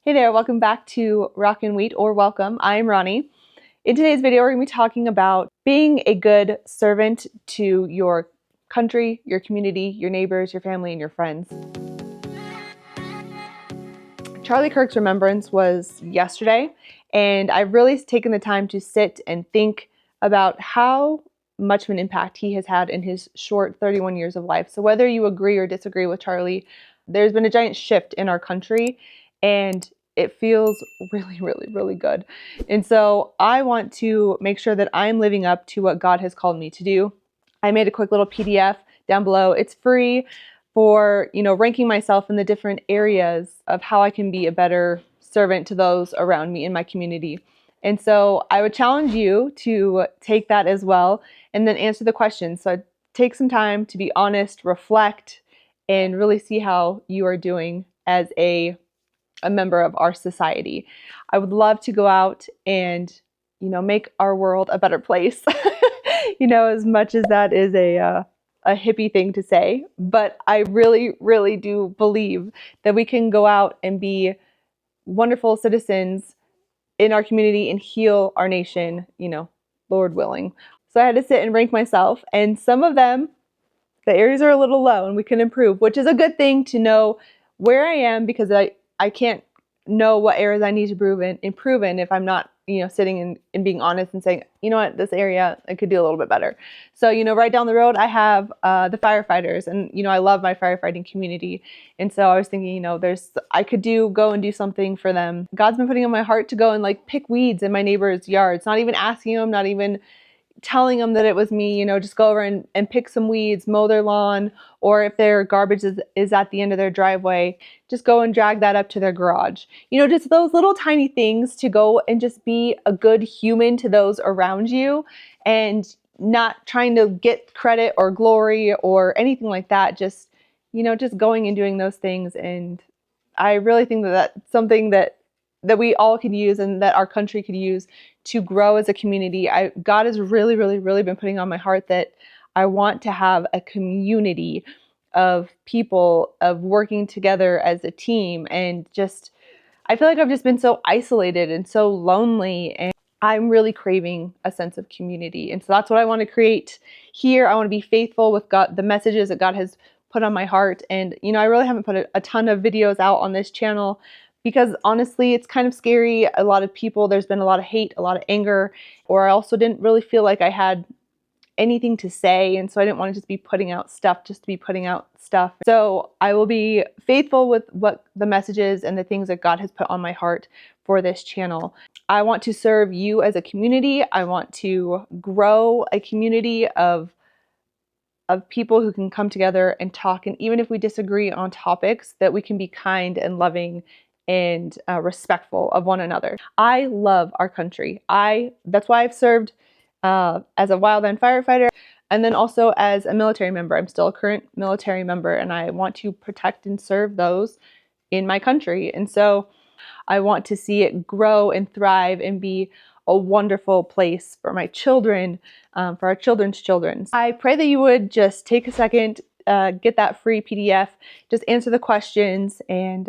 Hey there, welcome back to Rockin' Wheat, or welcome. I'm Ronnie. In today's video, we're going to be talking about being a good servant to your country, your community, your neighbors, your family, and your friends. Charlie Kirk's remembrance was yesterday, and I've really taken the time to sit and think about how much of an impact he has had in his short 31 years of life. So whether you agree or disagree with Charlie, there's been a giant shift in our country, and it feels really, really, really good. And so I want to make sure that I'm living up to what God has called me to do. I made a quick little PDF down below. It's free for, ranking myself in the different areas of how I can be a better servant to those around me in my community. And so I would challenge you to take that as well and then answer the questions. So take some time to be honest, reflect, and really see how you are doing as a member of our society. I would love to go out and, make our world a better place. As much as that is a hippie thing to say, but I really, really do believe that we can go out and be wonderful citizens in our community and heal our nation, Lord willing. So I had to sit and rank myself, and some of them, the areas are a little low and we can improve, which is a good thing to know where I am, because I can't know what areas I need to improve in if I'm not, sitting and being honest and saying, you know what, this area I could do a little bit better. So, right down the road, I have the firefighters, and, I love my firefighting community. And so I was thinking, I could go and do something for them. God's been putting on my heart to go and pick weeds in my neighbor's yards, not even asking them, not even telling them that it was me, just go over and pick some weeds, mow their lawn, or if their garbage is at the end of their driveway, just go and drag that up to their garage. Just those little tiny things to go and just be a good human to those around you, and not trying to get credit or glory or anything like that. Just, just going and doing those things. And I really think that that's something that we all could use and that our country could use to grow as a community. God has really, really, really been putting on my heart that I want to have a community of people, of working together as a team. And just, I feel like I've just been so isolated and so lonely, and I'm really craving a sense of community. And so that's what I want to create here. I want to be faithful with God, the messages that God has put on my heart. And, I really haven't put a ton of videos out on this channel, because honestly, it's kind of scary. A lot of people, there's been a lot of hate, a lot of anger, or I also didn't really feel like I had anything to say. And so I didn't want to just be putting out stuff just to be putting out stuff. So I will be faithful with what the messages and the things that God has put on my heart for this channel. I want to serve you as a community. I want to grow a community of people who can come together and talk. And even if we disagree on topics, that we can be kind and loving and respectful of one another. I love our country. That's why I've served as a wildland firefighter, and then also as a military member. I'm still a current military member, and I want to protect and serve those in my country. And so I want to see it grow and thrive and be a wonderful place for my children, for our children's children. I pray that you would just take a second, get that free PDF, just answer the questions, and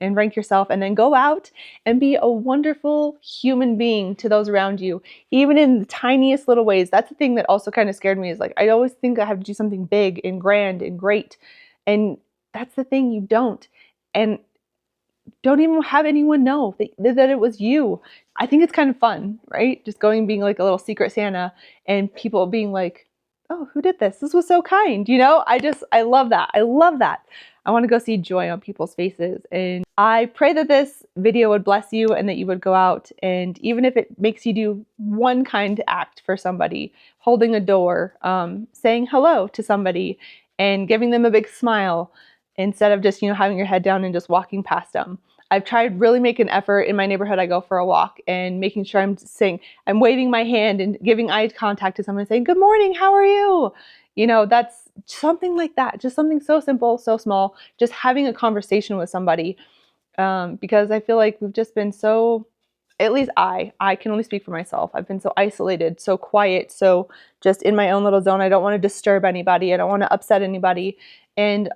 rank yourself, and then go out and be a wonderful human being to those around you, even in the tiniest little ways. That's the thing that also kind of scared me, is I always think I have to do something big and grand and great, and that's the thing, you don't. And don't even have anyone know that it was you. I think it's kind of fun, right? Just going, being like a little secret Santa, and people being like, oh, who did this? This was so kind. I love that. I love that. I want to go see joy on people's faces. And I pray that this video would bless you, and that you would go out, and even if it makes you do one kind act for somebody, holding a door, saying hello to somebody and giving them a big smile, instead of just, having your head down and just walking past them. I've tried really making an effort in my neighborhood. I go for a walk and making sure I'm waving my hand and giving eye contact to someone, saying, good morning, how are you? That's something like that. Just something so simple, so small, just having a conversation with somebody. Because I feel like we've just been so, at least I can only speak for myself. I've been so isolated, so quiet, so just in my own little zone. I don't want to disturb anybody. I don't want to upset anybody. And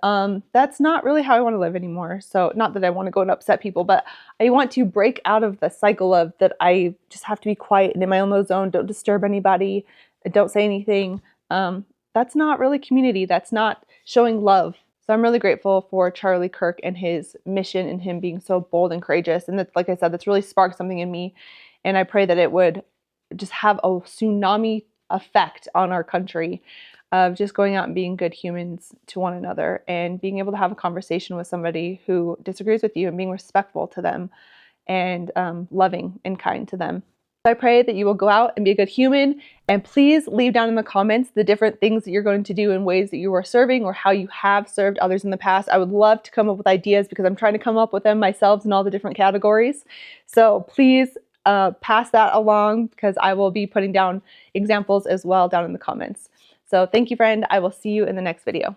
that's not really how I want to live anymore. So not that I want to go and upset people, but I want to break out of the cycle of that I just have to be quiet and in my own little zone, don't disturb anybody, don't say anything. That's not really community. That's not showing love. So I'm really grateful for Charlie Kirk and his mission and him being so bold and courageous. And that's, like I said, that's really sparked something in me. And I pray that it would just have a tsunami effect on our country of just going out and being good humans to one another and being able to have a conversation with somebody who disagrees with you and being respectful to them and loving and kind to them. I pray that you will go out and be a good human, and please leave down in the comments the different things that you're going to do in ways that you are serving or how you have served others in the past. I would love to come up with ideas because I'm trying to come up with them myself in all the different categories. So please pass that along because I will be putting down examples as well down in the comments. So thank you, friend. I will see you in the next video.